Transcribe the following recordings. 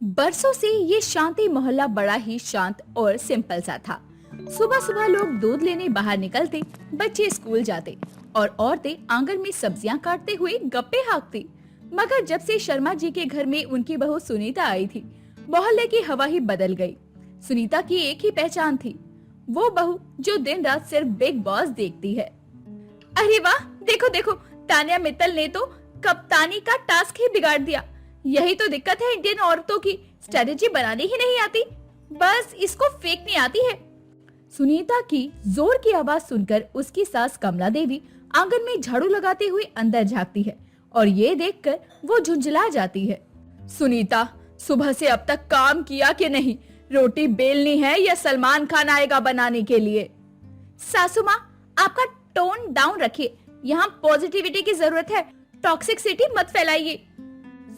बरसों से ये शांति मोहल्ला बड़ा ही शांत और सिंपल सा था। सुबह सुबह लोग दूध लेने बाहर निकलते, बच्चे स्कूल जाते और औरतें आंगन में सब्जियां काटते हुए गप्पे हाँकती। मगर जब से शर्मा जी के घर में उनकी बहू सुनीता आई थी, मोहल्ले की हवा ही बदल गई। सुनीता की एक ही पहचान थी, वो बहू जो दिन रात सिर्फ बिग बॉस देखती है। अरे वाह, देखो देखो, तान्या मित्तल ने तो कप्तानी का टास्क ही बिगाड़ दिया। यही तो दिक्कत है इंडियन औरतों की, स्ट्रेटेजी बनानी ही नहीं आती, बस इसको फेंकनी आती है। सुनीता की जोर की आवाज सुनकर उसकी सास कमला देवी आंगन में झाड़ू लगाते हुए अंदर झांकती है और ये देखकर वो झुंझला जाती है। सुनीता, सुबह से अब तक काम किया कि नहीं? रोटी बेलनी है या सलमान खान आएगा बनाने के लिए? सासू माँ, आपका टोन डाउन रखिए, यहाँ पॉजिटिविटी की जरूरत है, टॉक्सिसिटी मत फैलाइए।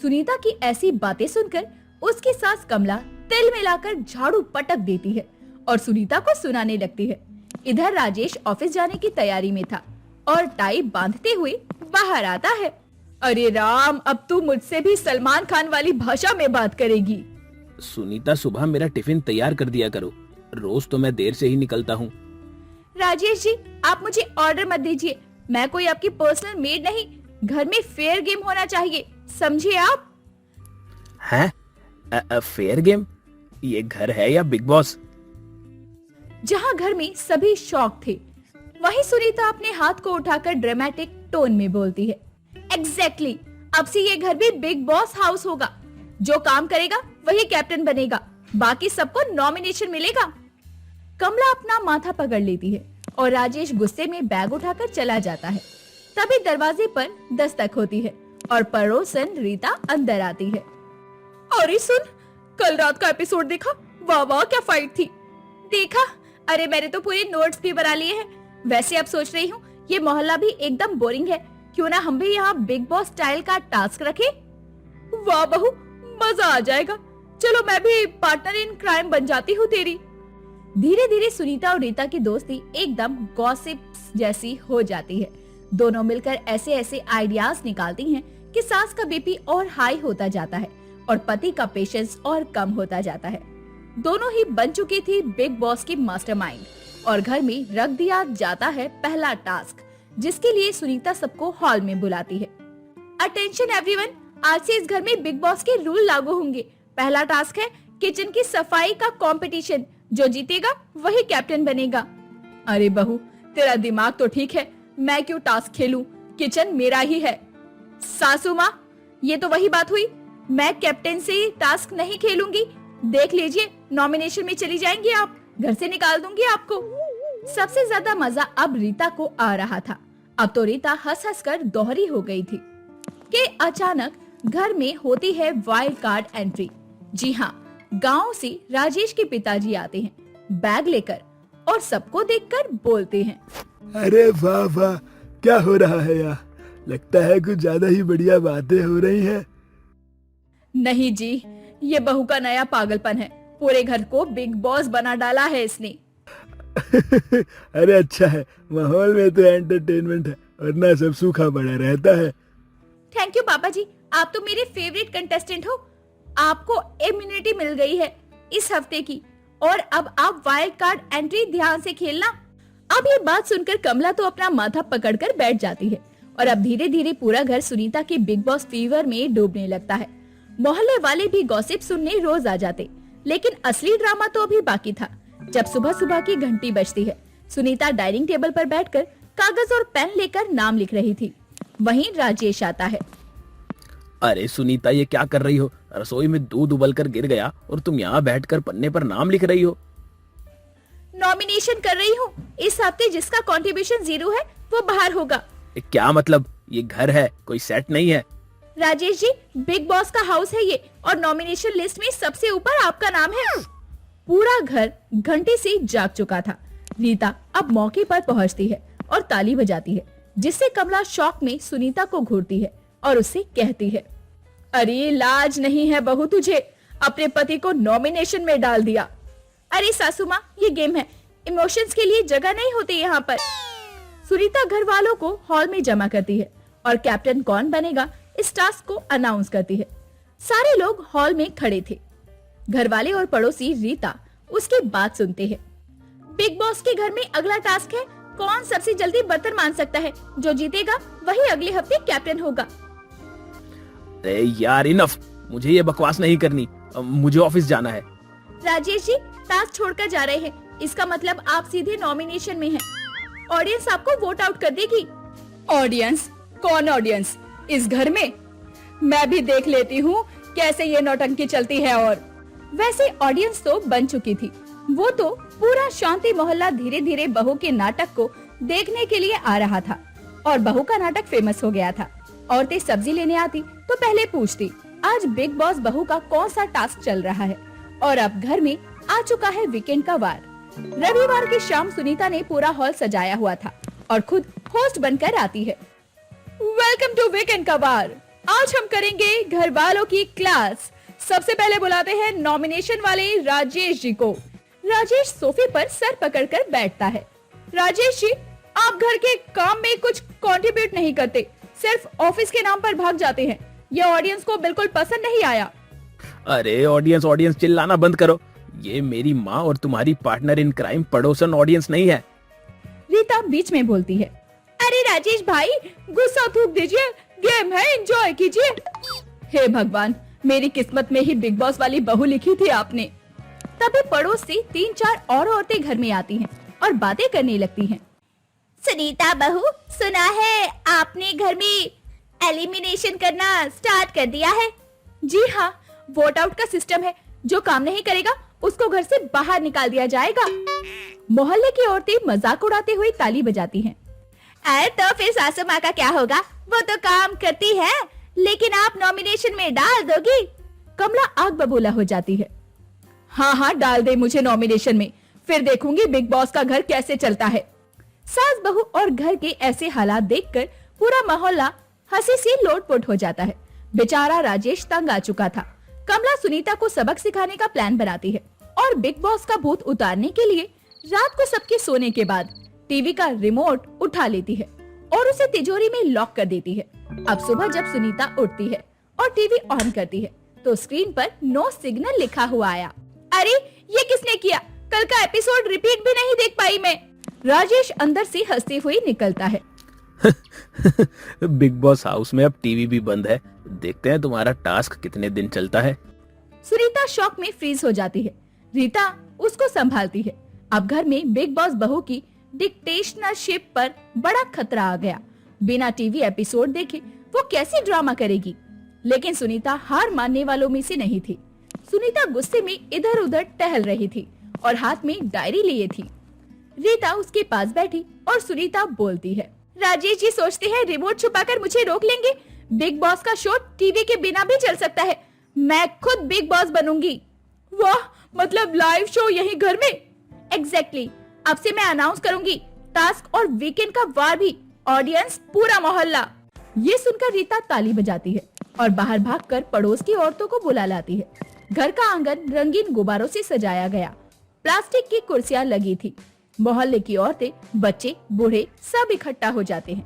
सुनीता की ऐसी बातें सुनकर उसकी सास कमला तिल मिलाकर झाड़ू पटक देती है और सुनीता को सुनाने लगती है। इधर राजेश ऑफिस जाने की तैयारी में था और टाई बांधते हुए बाहर आता है। अरे राम, अब तू मुझसे भी सलमान खान वाली भाषा में बात करेगी। सुनीता, सुबह मेरा टिफिन तैयार कर दिया करो, रोज तो मैं देर से ही निकलता हूँ। राजेश जी, आप मुझे ऑर्डर मत दीजिए, मैं कोई आपकी पर्सनल मेड नहीं, घर में फेयर गेम होना चाहिए, समझिए आप? हैं? Fair game? ये घर है या बिग बॉस? जहाँ घर में सभी शॉक थे, वहीं सुनीता अपने हाथ को उठाकर ड्रामेटिक टोन में बोलती है। एग्जैक्टली, अब से ये घर भी बिग बॉस हाउस होगा। जो काम करेगा वही कैप्टन बनेगा, बाकी सबको नॉमिनेशन मिलेगा। कमला अपना माथा पकड़ लेती है और राजेश गुस्से में बैग उठाकर चला जाता है। तभी दरवाजे पर दस्तक होती है और पड़ोसन रीता अंदर आती है। अरे सुन, कल रात का एपिसोड देखा? वाह वाह, क्या फाइट थी। देखा? अरे मैंने तो पूरे नोट्स भी बना लिए हैं। वैसे अब सोच रही हूँ ये मोहल्ला भी एकदम बोरिंग है, क्यों ना हम भी यहाँ बिग बॉस स्टाइल का टास्क रखें? वाह बहू, मजा आ जाएगा। चलो मैं भी पार्टनर इन क्राइम बन जाती हूँ तेरी। धीरे धीरे सुनीता और रीता की दोस्ती एकदम गॉसिप्स जैसी हो जाती है। दोनों मिलकर ऐसे ऐसे आइडियाज निकालती हैं कि सास का बीपी और हाई होता जाता है और पति का पेशेंस और कम होता जाता है। दोनों ही बन चुकी थी बिग बॉस की मास्टरमाइंड और घर में रख दिया जाता है पहला टास्क, जिसके लिए सुनीता सबको हॉल में बुलाती है। अटेंशन एवरीवन, आज से इस घर में बिग बॉस के रूल लागू होंगे। पहला टास्क है किचन की सफाई का कंपटीशन, जो जीतेगा वही कैप्टन बनेगा। अरे बहू, तेरा दिमाग तो ठीक है, मैं क्यों टास्क खेलूं? किचन मेरा ही है। सासू माँ, ये तो वही बात हुई, मैं कैप्टन से टास्क नहीं खेलूंगी। देख लीजिए, नॉमिनेशन में चली जाएंगी आप, घर से निकाल दूंगी आपको। सबसे ज्यादा मजा अब रीता को आ रहा था। अब तो रीता हंस हंस कर दोहरी हो गई थी कि अचानक घर में होती है वाइल्ड कार्ड एंट्री। जी हाँ, गांव से राजेश के पिताजी आते हैं बैग लेकर और सबको देखकर बोलते हैं, अरे वाह वाह, क्या हो रहा है यहाँ? लगता है कुछ ज्यादा ही बढ़िया बातें हो रही हैं। नहीं जी, ये बहू का नया पागलपन है, पूरे घर को बिग बॉस बना डाला है इसने। अरे अच्छा है, माहौल में तो एंटरटेनमेंट है, वरना सब सूखा पड़ा रहता है। थैंक यू पापा जी, आप तो मेरे फेवरेट कंटेस्टेंट हो। आपको इम्यूनिटी मिल गई है इस हफ्ते की, और अब आप वाइल्ड कार्ड एंट्री ध्यान से खेलना। अब ये बात सुनकर कमला तो अपना माथा पकड़कर बैठ जाती है और अब धीरे धीरे पूरा घर सुनीता के बिग बॉस फीवर में डूबने लगता है। मोहल्ले वाले भी गॉसिप सुनने रोज आ जाते, लेकिन असली ड्रामा तो अभी बाकी था। जब सुबह सुबह की घंटी बजती है, सुनीता डाइनिंग टेबल पर बैठकर कागज और पेन लेकर नाम लिख रही थी। वहीं राजेश आता है। अरे सुनीता, ये क्या कर रही हो? रसोई में दूध उबलकर गिर गया और तुम यहाँ बैठकर पन्ने पर नाम लिख रही हो। नॉमिनेशन कर रही हूँ, इस हफ्ते जिसका कंट्रीब्यूशन 0 है वो बाहर होगा। क्या मतलब? ये घर है, कोई सेट नहीं है। राजेश जी, बिग बॉस का हाउस है ये, और नॉमिनेशन लिस्ट में सबसे ऊपर आपका नाम है। पूरा घर घंटे से जाग चुका था। रीता अब मौके पर पहुंचती है और ताली बजाती है, जिससे कमला शॉक में सुनीता को घूरती है और उससे कहती है, अरे लाज नहीं है बहू तुझे, अपने पति को नॉमिनेशन में डाल दिया। अरे सासू माँ, ये गेम है, इमोशंस के लिए जगह नहीं होती यहाँ पर। सुनीता घर वालों को हॉल में जमा करती है और कैप्टन कौन बनेगा इस टास्क को अनाउंस करती है। सारे लोग हॉल में खड़े थे घर वाले और पड़ोसी रीता उसकी बात सुनते हैं। बिग बॉस के घर में अगला टास्क है कौन सबसे जल्दी बर्तन मान सकता है। जो जीतेगा वही अगले हफ्ते कैप्टन होगा। अरे यार इनफ, मुझे ये बकवास नहीं करनी, मुझे ऑफिस जाना है। राजेश जी टास्क छोड़कर जा रहे हैं, इसका मतलब आप सीधे नॉमिनेशन में हैं। ऑडियंस आपको वोट आउट कर देगी। ऑडियंस? कौन ऑडियंस? इस घर में? मैं भी देख लेती हूँ कैसे ये नौटंकी चलती है। और वैसे ऑडियंस तो बन चुकी थी। वो तो पूरा शांति मोहल्ला धीरे धीरे बहू के नाटक को देखने के लिए आ रहा था और बहू का नाटक फेमस हो गया था। औरतें सब्जी लेने आती तो पहले पूछती आज बिग बॉस बहू का कौन सा टास्क चल रहा है। और अब घर में आ चुका है वीकेंड का वार। रविवार की शाम सुनीता ने पूरा हॉल सजाया हुआ था और खुद होस्ट बनकर आती है। वेलकम टू वीकेंड का वार। आज हम करेंगे घर वालों की क्लास। सबसे पहले बुलाते हैं नॉमिनेशन वाले राजेश जी को। राजेश सोफे पर सर पकड़कर बैठता है। राजेश जी, आप घर के काम में कुछ कंट्रीब्यूट नहीं करते, सिर्फ ऑफिस के नाम पर भाग जाते हैं। ये ऑडियंस को बिल्कुल पसंद नहीं आया। अरे ऑडियंस चिल्लाना बंद करो। ये मेरी माँ और तुम्हारी पार्टनर इन क्राइम पड़ोसन ऑडियंस नहीं है। रीता बीच में बोलती है। अरे राजेश भाई, गुस्सा थूक दीजिए, गेम है, एंजॉय कीजिए। हे भगवान, मेरी किस्मत में ही बिग बॉस वाली बहू लिखी थी आपने। तभी पड़ोस से 3-4 और औरतें घर में आती हैं और बातें करने लगती हैं। सुनीता बहू, सुना है आपने घर में एलिमिनेशन करना स्टार्ट कर दिया है। जी हाँ, वोट आउट का सिस्टम है। जो काम नहीं करेगा उसको घर से बाहर निकाल दिया जाएगा। मोहल्ले की औरतें मजाक उड़ाते हुए ताली बजाती हैं। अरे तो फिर सासू माँ का क्या होगा, वो तो काम करती है, लेकिन आप नॉमिनेशन में डाल दोगी। कमला आग बबूला हो जाती है। हाँ, डाल दे मुझे नॉमिनेशन में, फिर देखूंगी बिग बॉस का घर कैसे चलता है। सास बहू और घर के ऐसे हालात देखकर पूरा मोहल्ला हंसी से लोटपोट हो जाता है। बेचारा राजेश तंग आ चुका था। कमला सुनीता को सबक सिखाने का प्लान बनाती है और बिग बॉस का भूत उतारने के लिए रात को सबके सोने के बाद टीवी का रिमोट उठा लेती है और उसे तिजोरी में लॉक कर देती है। अब सुबह जब सुनीता उठती है और टीवी ऑन करती है तो स्क्रीन पर नो सिग्नल लिखा हुआ आया। अरे ये किसने किया? कल का एपिसोड रिपीट भी नहीं देख पाई मैं। राजेश अंदर से हंसते हुए निकलता है। बिग बॉस हाउस में अब टीवी भी बंद है। देखते हैं तुम्हारा टास्क कितने दिन चलता है। सुनीता शॉक में फ्रीज हो जाती है। रीता उसको संभालती है। अब घर में बिग बॉस बहू की डिक्टेशनरशिप पर बड़ा खतरा आ गया। बिना टीवी एपिसोड देखे वो कैसे ड्रामा करेगी? लेकिन सुनीता हार मानने वालों में से नहीं थी। सुनीता गुस्से में इधर उधर टहल रही थी और हाथ में डायरी लिए थी। रीता उसके पास बैठी और सुनीता बोलती है। राजेश जी सोचते हैं रिमोट छुपाकर मुझे रोक लेंगे। बिग बॉस का शो टीवी के बिना भी चल सकता है। मैं खुद बिग बॉस बनूंगी। वाह, मतलब लाइव शो यही घर में? एग्जैक्टली। अब से मैं अनाउंस करूंगी टास्क और वीकेंड का वार भी। ऑडियंस, पूरा मोहल्ला। ये सुनकर रीता ताली बजाती है और बाहर भागकर पड़ोस की औरतों को बुला लाती है। घर का आंगन रंगीन गुब्बारों से सजाया गया। प्लास्टिक की कुर्सियां लगी थी। मोहल्ले की औरतें, बच्चे, बूढ़े सब इकट्ठा हो जाते हैं।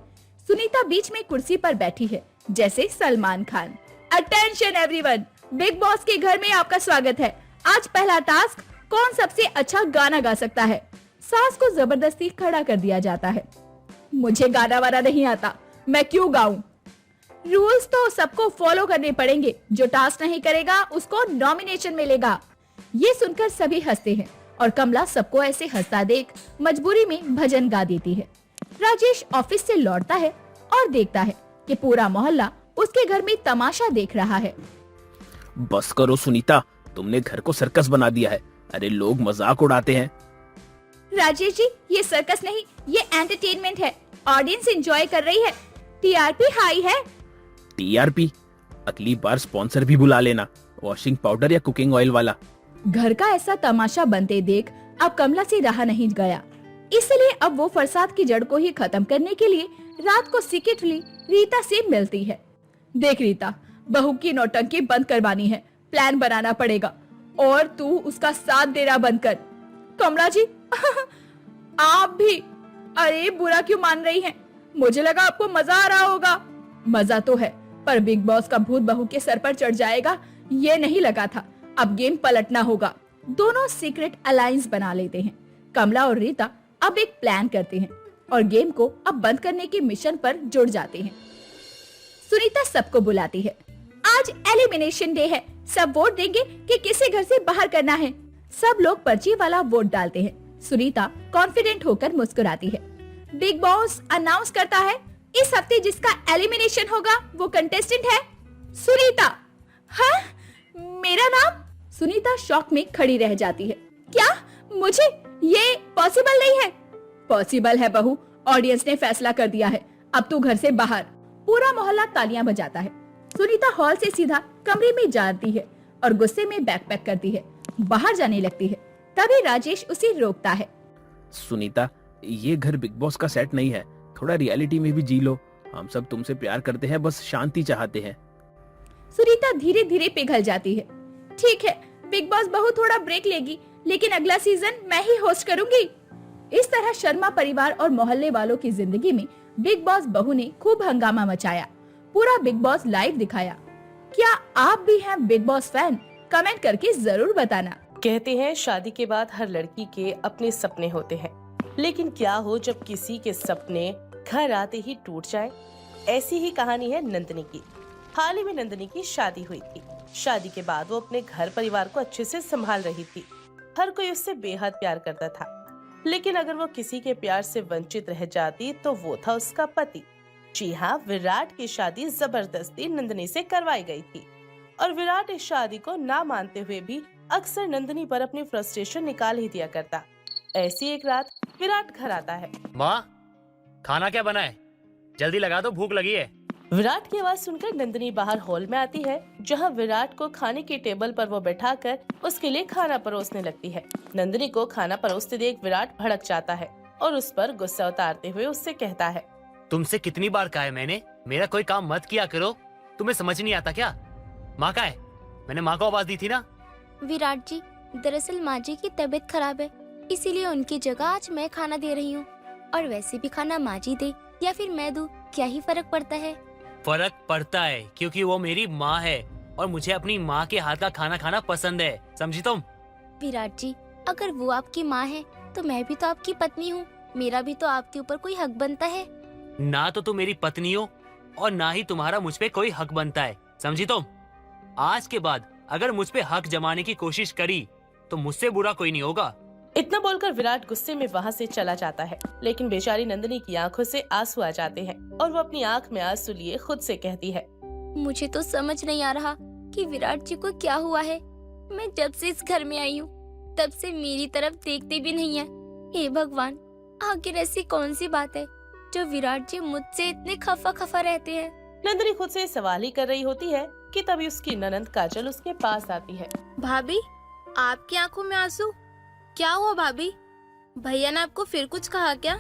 सुनीता बीच में कुर्सी पर बैठी है जैसे Salman Khan. Attention everyone, big boss के घर में आपका स्वागत है। आज पहला टास्क, कौन सबसे अच्छा गाना गा सकता है। सास को जबरदस्ती खड़ा कर दिया जाता है। मुझे गाना वाना नहीं आता, मैं क्यों गाऊं? रूल्स तो सबको फॉलो करने पड़ेंगे। जो टास्क नहीं करेगा उसको नॉमिनेशन मिलेगा। ये सुनकर सभी हंसते हैं और कमला सबको ऐसे हंसता देख मजबूरी में भजन गा देती है। राजेश ऑफिस से लौटता है और देखता है कि पूरा मोहल्ला उसके घर में तमाशा देख रहा है। बस करो सुनीता, तुमने घर को सर्कस बना दिया है। अरे लोग मजाक उड़ाते हैं। राजेश जी, ये सर्कस नहीं, ये एंटरटेनमेंट है। ऑडियंस एंजॉय कर रही है। टीआरपी हाई है। टीआरपी? अगली बार स्पॉन्सर भी बुला लेना, वॉशिंग पाउडर या कुकिंग ऑयल वाला। घर का ऐसा तमाशा बनते देख अब कमला से रहा नहीं गया। इसलिए अब वो फरसाद की जड़ को ही खत्म करने के लिए रात को सीक्रेटली रीता से मिलती है। देख रीता, बहू की नौटंकी बंद करवानी है, प्लान बनाना पड़ेगा और तू उसका साथ देना बंद कर। कमला जी आप भी? अरे बुरा क्यों मान रही हैं? मुझे लगा आपको मजा आ रहा होगा। मजा तो है, पर बिग बॉस का भूत बहू के सर पर चढ़ जाएगा ये नहीं लगा था। अब गेम पलटना होगा। दोनों सीक्रेट अलायंस बना लेते हैं। कमला और रीता अब एक प्लान करते हैं और गेम को अब बंद करने के मिशन पर जुड़ जाते हैं। सुनीता सबको बुलाती है। आज एलिमिनेशन डे है, सब वोट देंगे कि किसे घर से बाहर करना है। सब लोग पर्ची वाला वोट डालते हैं। सुनीता कॉन्फिडेंट होकर मुस्कुराती है। बिग बॉस अनाउंस करता है, इस हफ्ते जिसका एलिमिनेशन होगा वो कंटेस्टेंट है सुनीता। हाँ, मेरा नाम? सुनीता शॉक में खड़ी रह जाती है। क्या मुझे? ये पॉसिबल नहीं है। पॉसिबल है बहू, ऑडियंस ने फैसला कर दिया है, अब तू घर से बाहर। पूरा मोहल्ला तालियां बजाता है। सुनीता हॉल से सीधा कमरे में जाती है और गुस्से में बैग पैक करती है, बाहर जाने लगती है। तभी राजेश उसे रोकता है। सुनीता, ये घर बिग बॉस का सेट नहीं है, थोड़ा रियलिटी में भी जी लो। हम सब तुमसे प्यार करते हैं, बस शांति चाहते हैं। सुनीता धीरे धीरे पिघल जाती है। ठीक है, बिग बॉस बहू थोड़ा ब्रेक लेगी, लेकिन अगला सीजन मैं ही होस्ट करूंगी। इस तरह शर्मा परिवार और मोहल्ले वालों की जिंदगी में बिग बॉस बहू ने खूब हंगामा मचाया। पूरा बिग बॉस लाइव दिखाया। क्या आप भी हैं बिग बॉस फैन? कमेंट करके जरूर बताना। कहते हैं शादी के बाद हर लड़की के अपने सपने होते हैं, लेकिन क्या हो जब किसी के सपने घर आते ही टूट जाए। ऐसी ही कहानी है नंदिनी की। हाल ही में नंदिनी की शादी हुई थी। शादी के बाद वो अपने घर परिवार को अच्छे से संभाल रही थी। हर कोई उससे बेहद प्यार करता था, लेकिन अगर वो किसी के प्यार से वंचित रह जाती तो वो था उसका पति। जी हाँ, विराट की शादी जबरदस्ती नंदिनी से करवाई गई थी और विराट इस शादी को ना मानते हुए भी अक्सर नंदिनी पर अपनी फ्रस्ट्रेशन निकाल ही दिया करता। ऐसी एक रात विराट घर आता है। माँ, खाना क्या बना है? जल्दी लगा दो, भूख लगी है। विराट की आवाज सुनकर नंदिनी बाहर हॉल में आती है, जहां विराट को खाने के टेबल पर वो बैठाकर उसके लिए खाना परोसने लगती है। नंदिनी को खाना परोसते देख विराट भड़क जाता है और उस पर गुस्सा उतारते हुए उससे कहता है, तुमसे कितनी बार कहा है मैंने, मेरा कोई काम मत किया करो। तुम्हें समझ नहीं आता क्या? माँ कहाँ है? मैंने माँ को आवाज दी थी ना। विराट जी, दरअसल माँ जी की तबीयत खराब है, इसीलिए उनकी जगह आज मैं खाना दे रही हूँ। और वैसे भी खाना माँ जी दे या फिर मैं दूँ, क्या ही फर्क पड़ता है? फर्क पड़ता है, क्योंकि वो मेरी माँ है और मुझे अपनी माँ के हाथ का खाना खाना पसंद है, समझी तुम? विराट जी, अगर वो आपकी माँ है तो मैं भी तो आपकी पत्नी हूँ। मेरा भी तो आपके ऊपर कोई हक बनता है। ना तो तुम मेरी पत्नी हो और ना ही तुम्हारा मुझ पे कोई हक बनता है, समझी तुम? आज के बाद अगर मुझ पे हक जमाने की कोशिश करी तो मुझसे बुरा कोई नहीं होगा। इतना बोलकर विराट गुस्से में वहाँ से चला जाता है, लेकिन बेचारी नंदिनी की आंखों से आंसू आ जाते हैं और वो अपनी आंख में आंसू लिए खुद से कहती है, मुझे तो समझ नहीं आ रहा कि विराट जी को क्या हुआ है। मैं जब से इस घर में आई हूँ तब से मेरी तरफ देखते भी नहीं है। हे भगवान, आखिर ऐसी कौन सी बात है जो विराट जी मुझसे इतने खफा खफा रहते हैं। नंदिनी खुद से सवाल ही कर रही होती है कि तभी उसकी ननंद काजल उसके पास आती है। भाभी, आपकी आंखों में आंसू? क्या हुआ भाभी? भैया ने आपको फिर कुछ कहा क्या?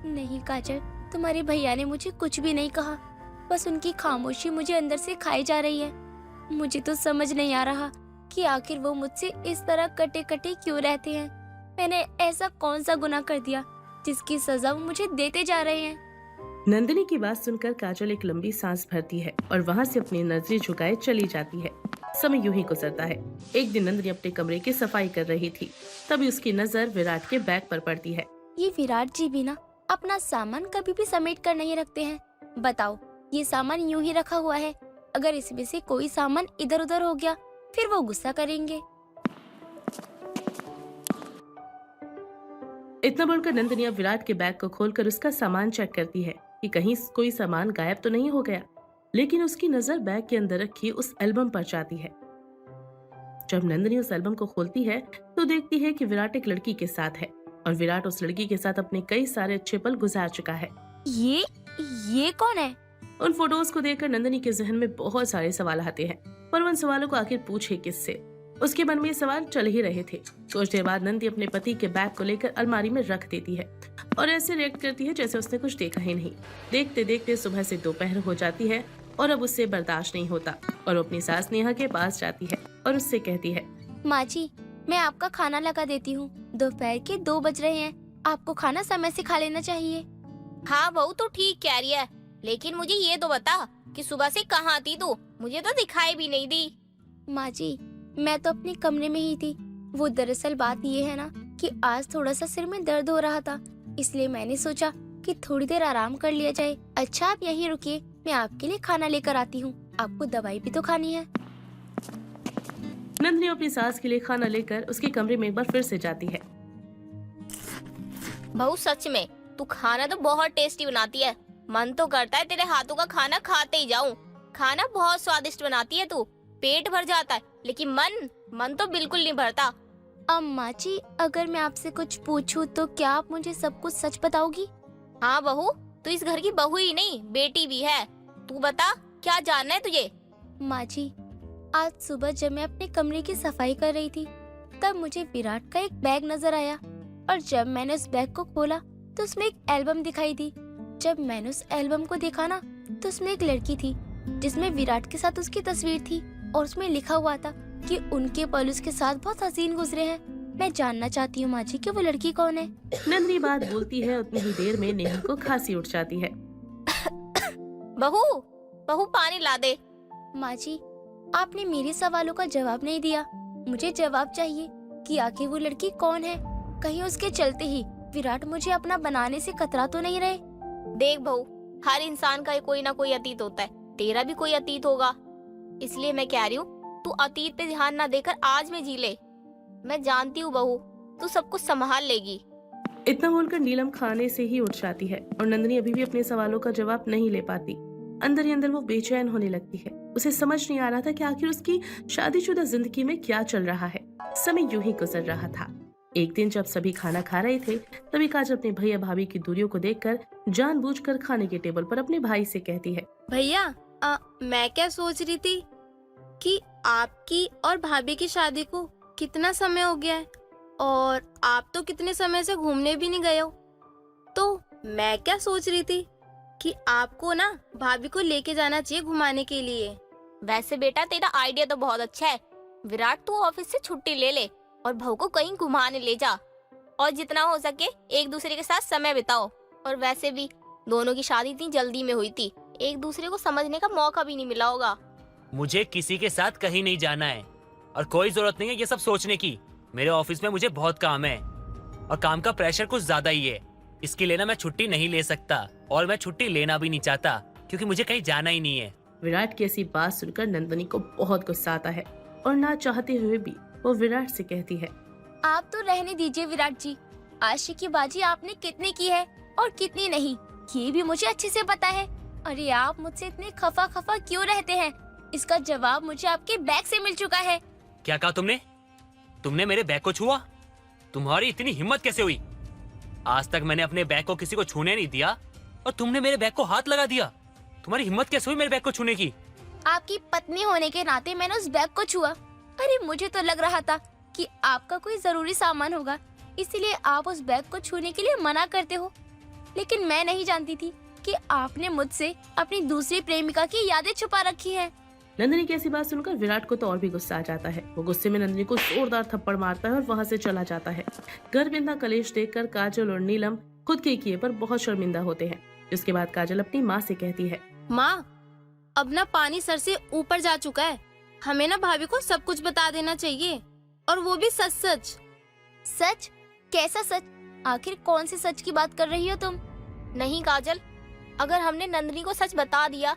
नहीं काजल, तुम्हारे भैया ने मुझे कुछ भी नहीं कहा, बस उनकी खामोशी मुझे अंदर से खाई जा रही है। मुझे तो समझ नहीं आ रहा कि आखिर वो मुझसे इस तरह कटे कटे क्यों रहते हैं। मैंने ऐसा कौन सा गुनाह कर दिया जिसकी सजा वो मुझे देते जा रहे हैं। नंदिनी की बात सुनकर काजल एक लंबी सांस भरती है और वहाँ से अपनी नजरें झुकाए चली जाती है। समय यूं ही गुजरता है। एक दिन नंदिनी अपने कमरे की सफाई कर रही थी, तभी उसकी नजर विराट के बैग पर पड़ती है। ये विराट जी भी ना अपना सामान कभी भी समेट कर नहीं रखते हैं। बताओ, ये सामान यूं ही रखा हुआ है, अगर इसमें से कोई सामान इधर उधर हो गया फिर वो गुस्सा करेंगे। इतना बोलकर नंदिनी अब विराट के बैग को खोलकर उसका सामान चेक करती है कि कहीं कोई सामान गायब तो नहीं हो गया, लेकिन उसकी नजर बैग के अंदर रखी उस एल्बम पर जाती है। जब नंदिनी उस एल्बम को खोलती है तो देखती है कि विराट एक लड़की के साथ है और विराट उस लड़की के साथ अपने कई सारे अच्छे पल गुजार चुका है। ये कौन है? उन फोटोज को देखकर नंदिनी के जहन में बहुत सारे सवाल आते हैं, पर उन सवालों को आखिर पूछे किससे? उसके मन में ये सवाल चल ही रहे थे। कुछ देर बाद नंदी अपने पति के बैग को लेकर अलमारी में रख देती है और ऐसे रिएक्ट करती है जैसे उसने कुछ देखा ही नहीं। देखते देखते सुबह से दोपहर हो जाती है और अब उससे बर्दाश्त नहीं होता और वो अपनी सास नेहा के पास जाती है और उससे कहती है, माँ जी, मैं आपका खाना लगा देती हूँ। दोपहर के 2 बज रहे हैं, आपको खाना समय से खा लेना चाहिए। हाँ बहू, तो ठीक कह रही है, लेकिन मुझे ये तो बता कि सुबह से कहाँ थी तू? मुझे तो दिखाई भी नहीं दी। माँ जी, मैं तो अपने कमरे में ही थी। वो दरअसल बात ये है ना कि आज थोड़ा सा सिर में दर्द हो रहा था, इसलिए मैंने सोचा कि थोड़ी देर आराम कर लिया जाए। अच्छा आप यहीं रुकिए, मैं आपके लिए खाना लेकर आती हूँ। आपको दवाई भी तो खानी है। नंदिनी अपनी सास के लिए खाना लेकर उसके कमरे में एक बार फिर से जाती है। बहू सच में तू खाना तो बहुत टेस्टी बनाती है। मन तो करता है तेरे हाथों का खाना खाते ही जाऊं। खाना बहुत स्वादिष्ट बनाती है तू, पेट भर जाता है, लेकिन मन तो बिल्कुल नहीं भरता। अम्मा जी, अगर मैं आपसे कुछ पूछूं तो क्या आप मुझे सब कुछ सच बताओगी? हाँ बहू, तू इस घर की बहू ही नहीं बेटी भी है। तू बता क्या जानना है तुझे? माँ जी, आज सुबह जब मैं अपने कमरे की सफाई कर रही थी तब मुझे विराट का एक बैग नजर आया, और जब मैंने उस बैग को खोला तो उसमें एक एल्बम दिखाई दी। जब मैंने उस एल्बम को देखा ना तो उसमें एक लड़की थी जिसमें विराट के साथ उसकी तस्वीर थी, और उसमें लिखा हुआ था कि उनके पल उसके साथ बहुत हसीन गुजरे हैं। मैं जानना चाहती हूँ माँ जी कि वो लड़की कौन है। नंदिनी बात बोलती है, उतनी ही देर में नेहा को खांसी उठ जाती है। बहू पानी ला दे। माँ जी, आपने मेरे सवालों का जवाब नहीं दिया। मुझे जवाब चाहिए कि आखिर वो लड़की कौन है। कहीं उसके चलते ही विराट मुझे अपना बनाने से कतरा तो नहीं रहे। देख बहू, हर इंसान का कोई ना कोई अतीत होता है, तेरा भी कोई अतीत होगा। इसलिए मैं कह रही हूँ तू अतीत पे ध्यान ना देकर आज में जी ले। मैं जानती हूँ बहू, तू सब कुछ संभाल लेगी। इतना बोलकर नीलम खाने से ही उठ जाती है और नंदिनी अभी भी अपने सवालों का जवाब नहीं ले पाती। अंदर ही अंदर वो बेचैन होने लगती है। उसे समझ नहीं आ रहा था कि आखिर उसकी शादीशुदा जिंदगी में क्या चल रहा है। समय यूं ही गुजर रहा था। एक दिन जब सभी खाना खा रहे थे तभी काजल अपने भैया भाभी की दूरियों को देखकर जानबूझकर खाने के टेबल पर अपने भाई से कहती है, भैया, मैं क्या सोच रही थी कि आपकी और भाभी की शादी को कितना समय हो गया है, और आप तो कितने समय से घूमने भी नहीं गए हो। तो मैं क्या सोच रही थी कि आपको ना भाभी को लेके जाना चाहिए घुमाने के लिए। वैसे बेटा तेरा आइडिया तो बहुत अच्छा है। विराट तू ऑफिस से छुट्टी ले ले और बहू को कहीं घुमाने ले जा, और जितना हो सके एक दूसरे के साथ समय बिताओ। और वैसे भी दोनों की शादी इतनी जल्दी में हुई थी, एक दूसरे को समझने का मौका भी नहीं मिला होगा। मुझे किसी के साथ कहीं नहीं जाना है और कोई जरूरत नहीं है ये सब सोचने की। मेरे ऑफिस में मुझे बहुत काम है और काम का प्रेशर कुछ ज्यादा ही है। इसके लिए ना मैं छुट्टी नहीं ले सकता, और मैं छुट्टी लेना भी नहीं चाहता क्योंकि मुझे कहीं जाना ही नहीं है। विराट की ऐसी बात सुनकर नंदिनी को बहुत गुस्सा आता है और ना चाहते हुए भी वो विराट से कहती है, आप तो रहने दीजिए विराट जी। आशिकीबाजी आपने कितनी की है और कितनी नहीं, ये भी मुझे अच्छे से पता है। अरे आप मुझसे इतने खफा क्यों रहते हैं, इसका जवाब मुझे आपके बैग से मिल चुका है। क्या कहा तुमने मेरे बैग को छुआ? तुम्हारी इतनी हिम्मत कैसे हुई? आज तक मैंने अपने बैग को किसी को छूने नहीं दिया और तुमने मेरे बैग को हाथ लगा दिया। तुम्हारी हिम्मत कैसे हुई मेरे बैग को छूने की? आपकी पत्नी होने के नाते मैंने उस बैग को छुआ। अरे मुझे तो लग रहा था कि आपका कोई जरूरी सामान होगा, इसीलिए आप उस बैग को छूने के लिए मना करते हो। लेकिन मैं नहीं जानती थी कि आपने मुझसे अपनी दूसरी प्रेमिका की यादें छुपा रखी हैं। नंदिनी की ऐसी बात सुनकर विराट को तो और भी गुस्सा आ जाता है। वो गुस्से में नंदिनी को जोरदार थप्पड़ मारता है और वहाँ से चला जाता है। घर में इतना कलेश देखकर काजल और नीलम खुद के किए पर बहुत शर्मिंदा होते हैं। जिसके बाद काजल अपनी माँ से कहती है, माँ, अब ना पानी सर से ऊपर जा चुका है, हमें ना भाभी को सब कुछ बता देना चाहिए, और वो भी सच सच। सच? कैसा सच? आखिर कौन सी सच की बात कर रही हो तुम? नहीं काजल, अगर हमने नंदिनी को सच बता दिया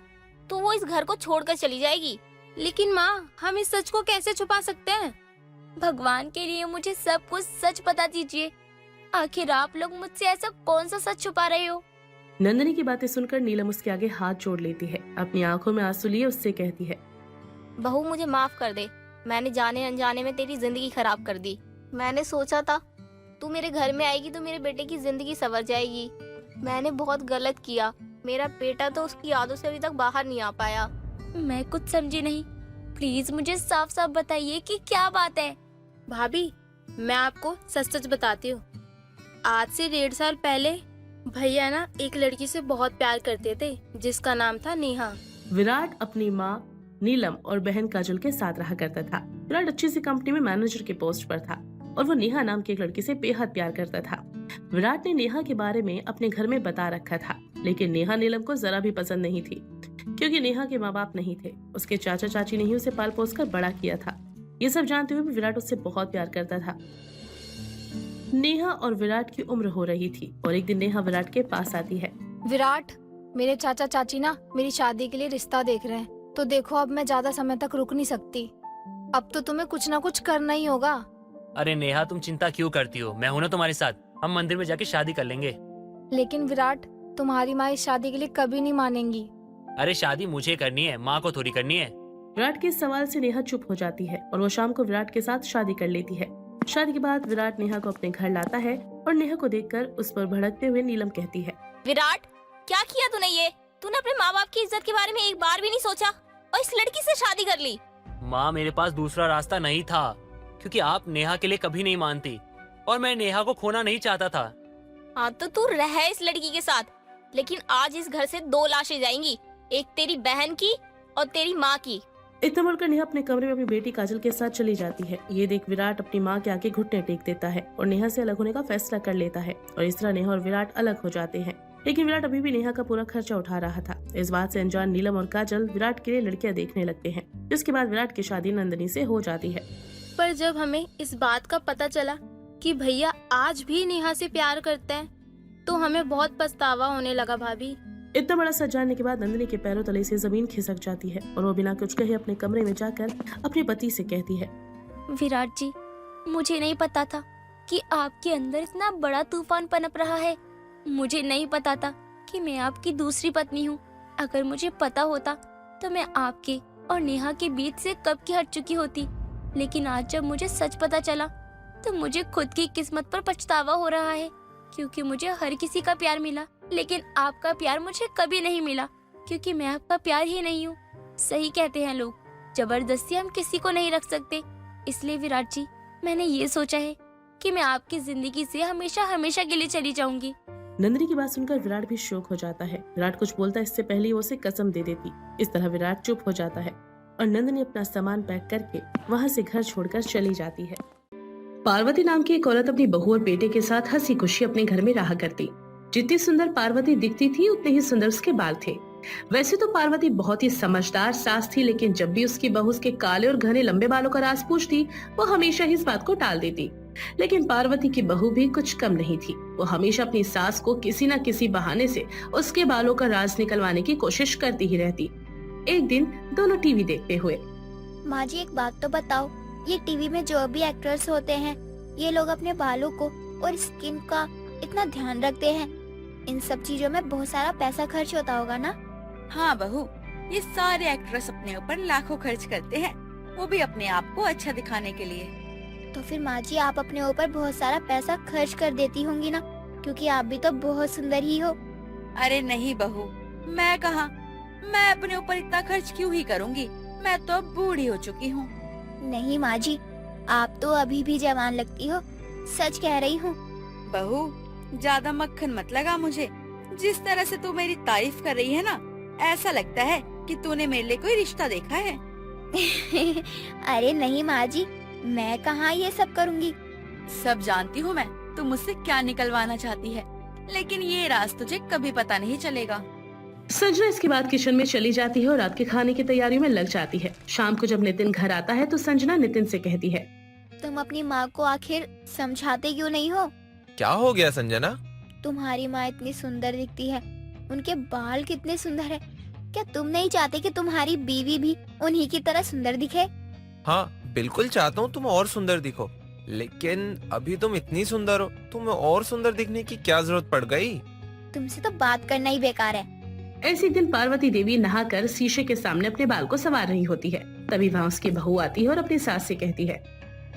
तो वो इस घर को छोड़कर चली जाएगी। लेकिन माँ, हम इस सच को कैसे छुपा सकते हैं? भगवान के लिए मुझे सब कुछ सच बता दीजिए। आखिर आप लोग मुझसे ऐसा कौन सा सच छुपा रहे हो? नंदिनी की बातें सुनकर नीलम उसके आगे हाथ जोड़ लेती है। अपनी आंखों में आंसू लिए उससे कहती है, बहू मुझे माफ कर दे, मैंने जाने अनजाने में तेरी जिंदगी खराब कर दी। मैंने सोचा था तू मेरे घर में आएगी तो मेरे बेटे की जिंदगी संवर जाएगी। मैंने बहुत गलत किया। मेरा बेटा तो उसकी यादों से अभी तक बाहर नहीं आ पाया। मैं कुछ समझी नहीं, प्लीज मुझे साफ साफ बताइए कि क्या बात है। भाभी, मैं आपको सच सच बताती हूँ। आज से 1.5 साल पहले भैया ना एक लड़की से बहुत प्यार करते थे जिसका नाम था नेहा। विराट अपनी माँ नीलम और बहन काजल के साथ रहा करता था। विराट अच्छी सी कंपनी में मैनेजर के पोस्ट पर था और वो नेहा नाम की एक लड़की से बेहद प्यार करता था। विराट ने नेहा के बारे में अपने घर में बता रखा था, लेकिन नेहा नीलम को जरा भी पसंद नहीं थी क्योंकि नेहा के माँ बाप नहीं थे। उसके चाचा चाची ने ही उसे पाल पोस कर बड़ा किया था। ये सब जानते हुए भी विराट उससे बहुत प्यार करता था। नेहा और विराट की उम्र हो रही थी और एक दिन नेहा विराट के पास आती है। विराट, मेरे चाचा चाची ना मेरी शादी के लिए रिश्ता देख रहे हैं, तो देखो अब मैं ज्यादा समय तक रुक नहीं सकती। अब तो तुम्हें कुछ ना कुछ करना ही होगा। अरे नेहा, तुम चिंता क्यों करती हो? मैं हूं ना तुम्हारे साथ। हम मंदिर में जाके शादी कर लेंगे। लेकिन विराट, तुम्हारी माँ इस शादी के लिए कभी नहीं मानेंगी। अरे शादी मुझे करनी है, माँ को थोड़ी करनी है। विराट के इस सवाल से नेहा चुप हो जाती है और वो शाम को विराट के साथ शादी कर लेती है। शादी के बाद विराट नेहा को अपने घर लाता है और नेहा को देखकर उस पर भड़कते हुए नीलम कहती है, विराट, क्या किया तूने ये? तूने अपने माँ बाप की इज्जत के बारे में एक बार भी नहीं सोचा और इस लड़की से शादी कर ली। माँ, मेरे पास दूसरा रास्ता नहीं था, क्योंकि आप नेहा के लिए कभी नहीं मानती और मैं नेहा को खोना नहीं चाहता था। हाँ तो तू रह इस लड़की के साथ, लेकिन आज इस घर से 2 लाशें जाएंगी, एक तेरी बहन की और तेरी माँ की। इतना बोलकर नेहा अपने कमरे में अपनी बेटी काजल के साथ चली जाती है। ये देख विराट अपनी माँ के आगे घुटने टेक देता है और नेहा से अलग होने का फैसला कर लेता है और इस तरह नेहा और विराट अलग हो जाते हैं। लेकिन विराट अभी भी नेहा का पूरा खर्चा उठा रहा था। इस बात से अनजान नीलम और काजल विराट के लिए लड़कियां देखने लगते हैं, जिसके बाद विराट की शादी नंदिनी से हो जाती है। पर जब हमें इस बात का पता चला कि भैया आज भी नेहा से प्यार करते हैं, तो हमें बहुत पछतावा होने लगा भाभी। इतना बड़ा सच जानने के बाद नंदिनी के पैरों तले से जमीन खिसक जाती है और वो बिना कुछ कहे अपने कमरे में जाकर अपने पति से कहती है, विराट जी, मुझे नहीं पता था कि आपके अंदर इतना बड़ा तूफान पनप रहा है। मुझे नहीं पता था कि मैं आपकी दूसरी पत्नी हूँ। अगर मुझे पता होता तो मैं आपके और नेहा के बीच से कब की हट चुकी होती। लेकिन आज जब मुझे सच पता चला तो मुझे खुद की किस्मत पर पछतावा हो रहा है, क्योंकि मुझे हर किसी का प्यार मिला, लेकिन आपका प्यार मुझे कभी नहीं मिला, क्योंकि मैं आपका प्यार ही नहीं हूँ। सही कहते हैं लोग, जबरदस्ती हम किसी को नहीं रख सकते। इसलिए विराट जी, मैंने ये सोचा है कि मैं आपकी जिंदगी से हमेशा हमेशा के लिए चली जाऊंगी। नंदिनी की बात सुनकर विराट भी शौक हो जाता है। विराट कुछ बोलता इससे पहले ही वो उसे कसम दे देती। इस तरह विराट चुप हो जाता है और नंदिनी अपना सामान पैक करके वहाँ से घर छोड़कर चली जाती है। पार्वती नाम की एक औरत अपनी बहू और बेटे के साथ हंसी खुशी अपने घर में रहा करती। जितनी सुंदर पार्वती दिखती थी, उतने ही सुंदर उसके बाल थे। वैसे तो पार्वती बहुत ही समझदार सास थी, लेकिन जब भी उसकी बहू उसके काले और घने लंबे बालों का राज पूछती, वो हमेशा ही इस बात को टाल देती। लेकिन पार्वती की बहू भी कुछ कम नहीं थी। वो हमेशा अपनी सास को किसी न किसी बहाने से उसके बालों का राज निकलवाने की कोशिश करती ही रहती। एक दिन दोनों टीवी देखते हुए, माँ जी एक बात तो बताओ, ये टीवी में जो भी एक्टर्स होते हैं, ये लोग अपने बालों को और स्किन का इतना ध्यान रखते हैं। इन सब चीजों में बहुत सारा पैसा खर्च होता होगा ना? हाँ बहू, ये सारे एक्ट्रेस अपने ऊपर लाखों खर्च करते हैं, वो भी अपने आप को अच्छा दिखाने के लिए। तो फिर माँ जी आप अपने ऊपर बहुत सारा पैसा खर्च कर देती होंगी ना, क्योंकि आप भी तो बहुत सुंदर ही हो। अरे नहीं बहू, मैं कहाँ, मैं अपने ऊपर इतना खर्च क्यों ही करूँगी, मैं तो बूढ़ी हो चुकी हूँ। नहीं माँ जी, आप तो अभी भी जवान लगती हो, सच कह रही हूँ। बहू ज्यादा मक्खन मत लगा मुझे। जिस तरह से तू मेरी तारीफ कर रही है ना, ऐसा लगता है कि तूने मेरे लिए कोई रिश्ता देखा है। अरे नहीं माँ जी, मैं कहाँ ये सब करूँगी। सब जानती हूँ मैं, तू मुझसे क्या निकलवाना चाहती है, लेकिन ये राज तुझे कभी पता नहीं चलेगा। संजना इसके बाद किचन में चली जाती है और रात के खाने की तैयारियों में लग जाती है। शाम को जब नितिन घर आता है तो संजना नितिन से कहती है, तुम अपनी माँ को आखिर समझाते क्यों नहीं हो? क्या हो गया संजना? तुम्हारी माँ इतनी सुंदर दिखती है, उनके बाल कितने सुंदर है। क्या तुम नहीं चाहते कि तुम्हारी बीवी भी उन्हीं की तरह सुंदर दिखे? हाँ बिल्कुल चाहता हूँ तुम और सुंदर दिखो, लेकिन अभी तुम इतनी सुंदर हो, तुम्हें और सुंदर दिखने की क्या जरूरत पड़ गई? तुमसे तो बात करना ही बेकार है। ऐसी दिन पार्वती देवी नहाकर शीशे के सामने अपने बाल को संवार रही होती है। तभी वहाँ उसकी बहू आती है और अपनी सास से कहती है,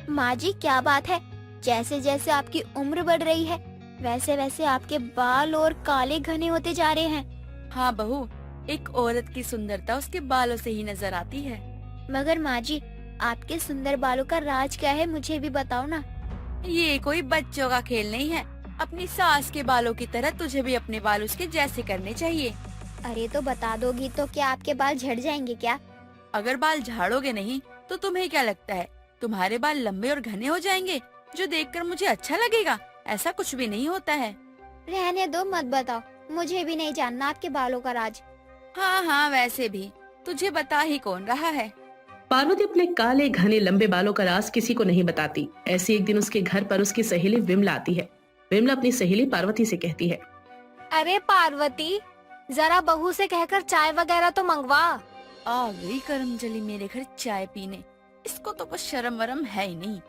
माँ जी क्या बात है, जैसे जैसे आपकी उम्र बढ़ रही है, वैसे वैसे आपके बाल और काले घने होते जा रहे हैं। हाँ बहू, एक औरत की सुंदरता उसके बालों से ही नजर आती है। मगर माँ जी, आपके सुंदर बालों का राज क्या है, मुझे भी बताओ ना। ये कोई बच्चों का खेल नहीं है। अपनी सास के बालों की तरह तुझे भी अपने बाल उसके जैसे करने चाहिए। अरे तो बता दोगी तो क्या आपके बाल झड़ जाएंगे क्या? अगर बाल झाड़ोगे नहीं तो तुम्हें क्या लगता है तुम्हारे बाल लंबे और घने हो जाएंगे जो देखकर मुझे अच्छा लगेगा? ऐसा कुछ भी नहीं होता है। रहने दो, मत बताओ, मुझे भी नहीं जानना आपके बालों का राज। हाँ हाँ, वैसे भी तुझे बता ही कौन रहा है। पार्वती अपने काले घने लंबे बालों का राज किसी को नहीं बताती। ऐसे एक दिन उसके घर पर उसकी सहेली विमला आती है। विमला अपनी सहेली पार्वती से कहती है, अरे पार्वती, जरा बहू से कहकर चाय वगैरह तो मंगवा। आ गई करमजली मेरे घर चाय पीने, इसको तो कुछ शर्म वरम है ही नहीं।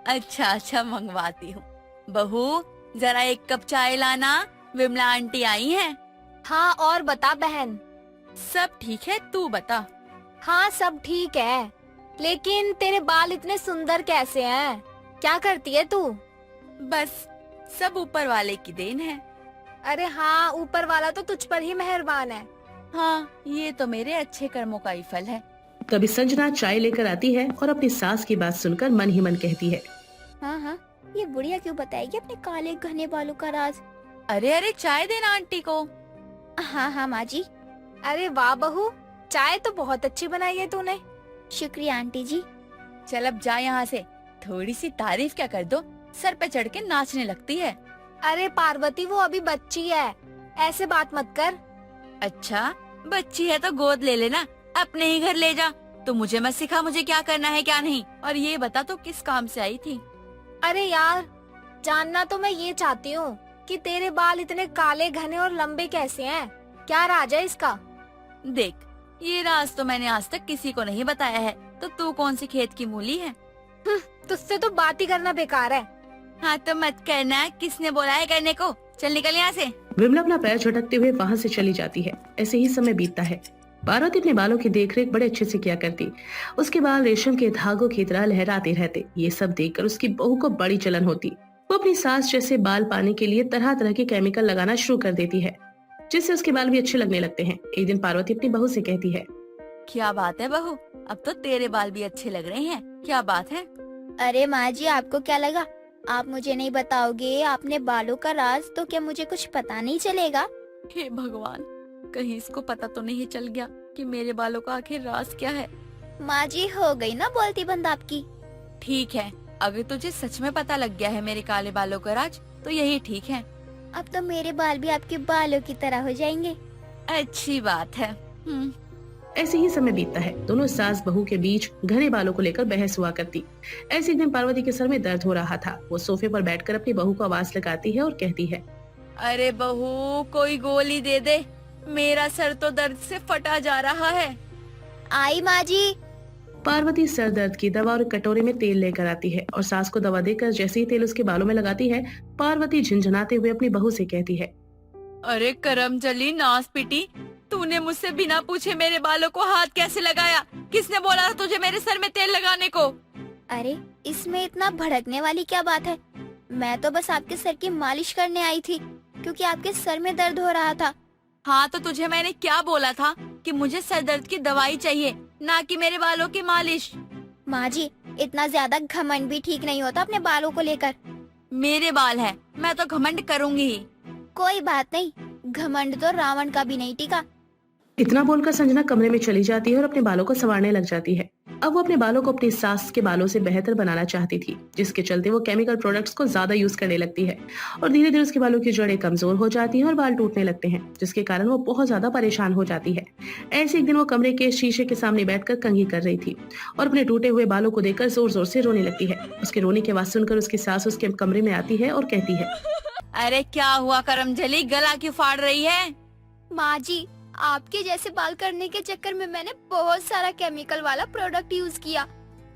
अच्छा मंगवाती हूँ। बहू जरा एक कप चाय लाना, विमला आंटी आई हैं। हाँ और बता बहन। सब ठीक है, तू बता। हाँ सब ठीक है, लेकिन तेरे बाल इतने सुंदर कैसे हैं? क्या करती है तू? बस सब ऊपर वाले की देन है। अरे हाँ, ऊपर वाला तो तुझ पर ही मेहरबान है। हाँ, ये तो मेरे अच्छे कर्मों का ही फल है। तभी संजना चाय लेकर आती है और अपनी सास की बात सुनकर मन ही मन कहती है, हाँ, ये बुढ़िया क्यों बताएगी अपने काले घने बालों का राज? अरे चाय देना आंटी को। हाँ माँ जी। अरे वाह बहू, चाय तो बहुत अच्छी बनाई है तूने। शुक्रिया आंटी जी। चल अब जा यहाँ से, थोड़ी सी तारीफ क्या कर दो, सर पे चढ़ के नाचने लगती है। अरे पार्वती, वो अभी बच्ची है, ऐसे बात मत कर। अच्छा बच्ची है तो गोद ले लेना, अपने ही घर ले जा। तो मुझे मत सिखा मुझे क्या करना है क्या नहीं। और ये बता तो किस काम से आई थी? अरे यार, जानना तो मैं ये चाहती हूँ कि तेरे बाल इतने काले घने और लंबे कैसे हैं? क्या राज है इसका? देख, ये राज तो मैंने आज तक किसी को नहीं बताया है, तो तू कौन सी खेत की मूली है? तुझसे तो बात ही करना बेकार है। हाँ तो मत करना, किसने बोला है करने को? चल निकल यहाँ से। विमला अपना पैर झटकते हुए वहाँ से चली जाती है। ऐसे ही समय बीतता है। पार्वती अपने बालों की देखरेख बड़े अच्छे से किया करती। उसके बाल रेशम के धागों की तरह लहराते रहते। ये सब देखकर उसकी बहू को बड़ी जलन होती। वो अपनी सास जैसे बाल पाने के लिए तरह तरह के केमिकल लगाना शुरू कर देती है, जिससे उसके बाल भी अच्छे लगने लगते हैं। एक दिन पार्वती अपनी बहू से कहती है, क्या बात है बहू, अब तो तेरे बाल भी अच्छे लग रहे हैं, क्या बात है? अरे माँ जी, आपको क्या लगा आप मुझे नहीं बताओगे आपने बालों का राज? तो क्या मुझे कुछ पता नहीं चलेगा? हे भगवान, कहीं इसको पता तो नहीं चल गया कि मेरे बालों का आखिर राज क्या है? माँ जी, हो गई ना बोलती बंद आपकी। ठीक है, अगर तुझे सच में पता लग गया है मेरे काले बालों का राज, तो यही ठीक है। अब तो मेरे बाल भी आपके बालों की तरह हो जाएंगे। अच्छी बात है। ऐसे ही समय बीतता है। दोनों सास बहू के बीच घने बालों को लेकर बहस हुआ करती। ऐसे एक दिन पार्वती के सर में दर्द हो रहा था। वो सोफे पर बैठकर अपनी बहू को आवाज लगाती है और कहती है, अरे बहू, कोई गोली दे दे, मेरा सर तो दर्द से फटा जा रहा है। आई माँ जी। पार्वती सर दर्द की दवा और कटोरे में तेल लेकर आती है और सास को दवा देकर जैसे ही तेल उसके बालों में लगाती है, पार्वती झंझनाते हुए अपनी बहू से कहती है, अरे करमजली नास पिटी, तूने मुझसे बिना पूछे मेरे बालों को हाथ कैसे लगाया? किसने बोला था तुझे मेरे सर में तेल लगाने को? अरे इसमें इतना भड़कने वाली क्या बात है? मैं तो बस आपके सर की मालिश करने आई थी, क्योंकि आपके सर में दर्द हो रहा था। हाँ तो तुझे मैंने क्या बोला था कि मुझे सर दर्द की दवाई चाहिए, ना कि मेरे बालों की मालिश। माँ जी, इतना ज्यादा घमंड भी ठीक नहीं होता अपने बालों को लेकर। मेरे बाल है, मैं तो घमंड करूंगी ही। कोई बात नहीं, घमंड तो रावण का भी नहीं टिका। इतना बोलकर संजना कमरे में चली जाती है और अपने बालों को संवारने लग जाती है। अब वो अपने बालों को अपनी सास के बालों से बेहतर बनाना चाहती थी, जिसके चलते वो केमिकल प्रोडक्ट्स को ज्यादा यूज करने लगती है और धीरे धीरे उसके बालों की जड़ें कमजोर हो जाती हैं और बाल टूटने लगते हैं, जिसके कारण वो बहुत ज्यादा परेशान हो जाती है। ऐसे एक दिन वो कमरे के शीशे के सामने बैठकर कंघी कर रही थी और अपने टूटे हुए बालों को देखकर जोर जोर से रोने लगती है। उसके रोने की आवाज सुनकर उसकी सास उसके कमरे में आती है और कहती है, अरे क्या हुआ करमजली, गला क्यों फाड़ रही है? माँ जी, आपके जैसे बाल करने के चक्कर में मैंने बहुत सारा केमिकल वाला प्रोडक्ट यूज किया,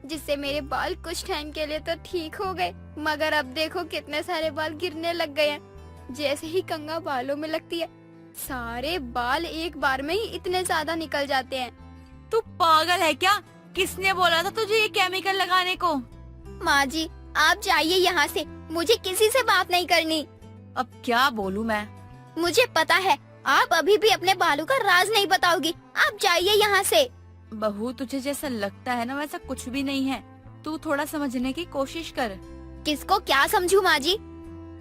जिससे मेरे बाल कुछ टाइम के लिए तो ठीक हो गए, मगर अब देखो कितने सारे बाल गिरने लग गए हैं। जैसे ही कंघा बालों में लगती है, सारे बाल एक बार में ही इतने ज्यादा निकल जाते हैं। तू पागल है क्या? किसने बोला था तुझे ये केमिकल लगाने को? माँ जी, आप जाइए यहाँ से, मुझे किसी से बात नहीं करनी। अब क्या बोलूं मैं? मुझे पता है आप अभी भी अपने बालों का राज नहीं बताओगी, आप जाइए यहाँ से। बहू, तुझे जैसा लगता है ना वैसा कुछ भी नहीं है, तू थोड़ा समझने की कोशिश कर। किसको क्या समझूं माँ जी?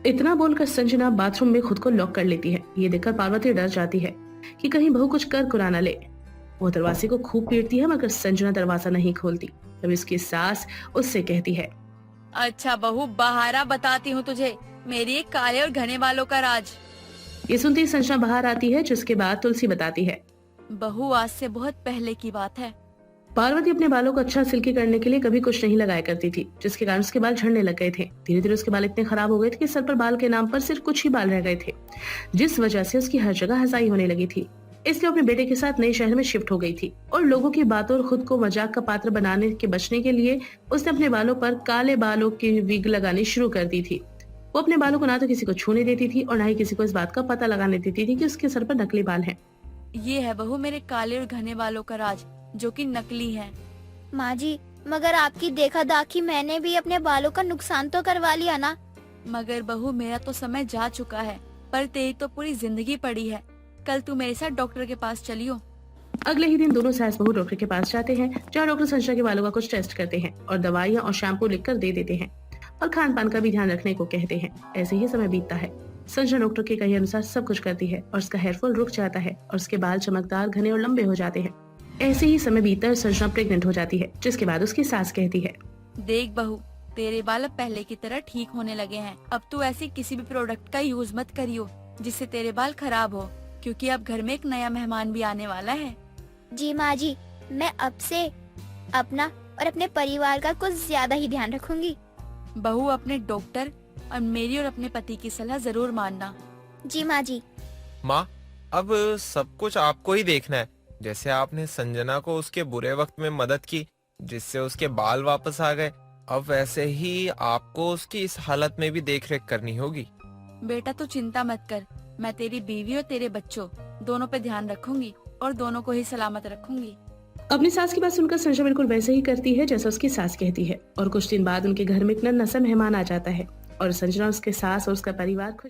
इतना बोलकर संजना बाथरूम में खुद को लॉक कर लेती है। ये देखकर पार्वती डर जाती है कि कहीं बहू कुछ कर कुराना ले। वो दरवाजे को खूब पीटती है, मगर संजना दरवाजा नहीं खोलती। तब उसकी सास उससे कहती है, अच्छा बहू, बाहर आ, बताती हूँ तुझे मेरी एक काले और घने बालों का राज। ये सुनते ही संजना बाहर आती है, जिसके बाद तुलसी बताती है, बहू, आज से बहुत पहले की बात है। पार्वती अपने बालों को अच्छा सिल्की करने के लिए कभी कुछ नहीं लगाया करती थी, जिसके कारण उसके बाल झड़ने लग गए थे। धीरे धीरे उसके बाल इतने खराब हो गए थे कि सर पर बाल के नाम पर सिर्फ कुछ ही बाल रह गए थे, जिस वजह से उसकी हर जगह हंसाई होने लगी थी। इसलिए अपने बेटे के साथ नए शहर में शिफ्ट हो गई थी और लोगों की बातों और खुद को मजाक का पात्र बनाने के बचने के लिए उसने अपने बालों पर काले बालों की विग लगानी शुरू कर दी थी। वो अपने बालों को ना तो किसी को छूने देती थी और ना ही किसी को इस बात का पता लगाने देती थी कि उसके सर पर नकली बाल हैं। ये है बहू मेरे काले और घने बालों का राज, जो कि नकली है। माँ जी, मगर आपकी देखा दाखी मैंने भी अपने बालों का नुकसान तो करवा लिया ना। मगर बहू मेरा तो समय जा चुका है, पर तेरी तो पूरी जिंदगी पड़ी है। कल तू मेरे साथ डॉक्टर के पास चलियो। अगले ही दिन दोनों सास बहू डॉक्टर के पास जाते हैं, जहाँ डॉक्टर संजना के बालों का कुछ टेस्ट करते हैं और दवाइयाँ और शैम्पू लिखकर दे देते हैं और खान पान का भी ध्यान रखने को कहते हैं। ऐसे ही समय बीतता है। संजना डॉक्टर के कहे अनुसार सब कुछ करती है और उसका हेयर फॉल रुक जाता है और उसके बाल चमकदार, घने और लंबे हो जाते हैं। ऐसे ही समय बीतता है और संजना प्रेग्नेंट हो जाती है, जिसके बाद उसकी सास कहती है, देख बहू, तेरे बाल अब पहले की तरह ठीक होने लगे हैं। अब तू ऐसी किसी भी प्रोडक्ट का यूज मत करियो जिससे तेरे बाल खराब हो, क्योंकि अब घर में एक नया मेहमान भी आने वाला है। जी माँ जी, मैं अब से अपना और अपने परिवार का कुछ ज्यादा ही ध्यान रखूंगी। बहू अपने डॉक्टर और मेरी और अपने पति की सलाह जरूर मानना। जी माँ जी। माँ, अब सब कुछ आपको ही देखना है। जैसे आपने संजना को उसके बुरे वक्त में मदद की, जिससे उसके बाल वापस आ गए, अब वैसे ही आपको उसकी इस हालत में भी देखरेख करनी होगी। बेटा तू चिंता मत कर, मैं तेरी बीवी और तेरे बच्चों दोनों पे ध्यान रखूंगी और दोनों को ही सलामत रखूंगी। अपनी सास की बात सुनकर संजना बिल्कुल वैसे ही करती है जैसा उसकी सास कहती है और कुछ दिन बाद उनके घर में एक नन्हा सा मेहमान आ जाता है और संजना, उसके सास और उसका परिवार खुश